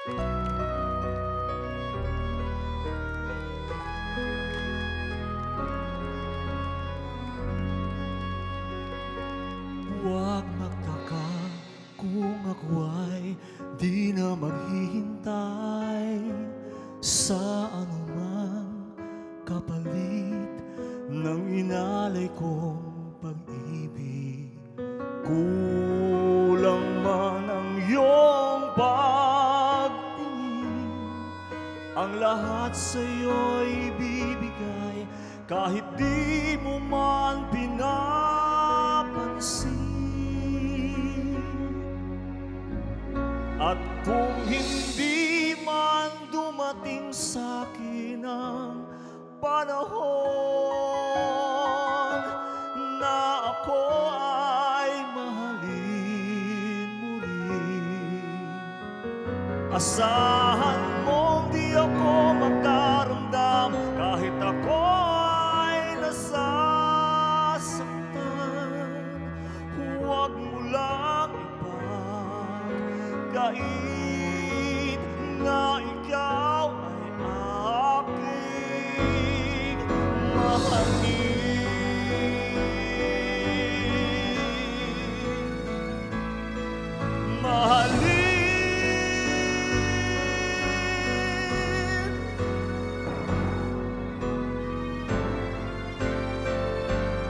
Huwag magtaka kung ako ay di na maghihintay sa anumang kapalit ng inalay kong pag-ibig. Kulang man ang iyong pagtingin, ang lahat sa'yo'y ibibigay kahit di mo man pinapansin. At kung hindi man dumating sa'kin ang panahon na ako ay mahalin muli, asahan mong di ako magdaramdam kahit ako ay nasasaktan. Huwag mo lang ipagkait na ikaw ay aking mahalin.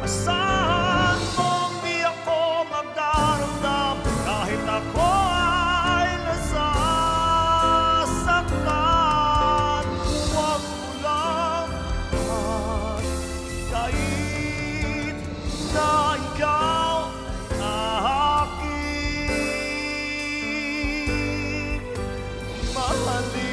Asahan mong di ako magdaramdam kahit ako ay nasasaktan. Huwag mo lang ipagkait na ikaw ay aking mahalin.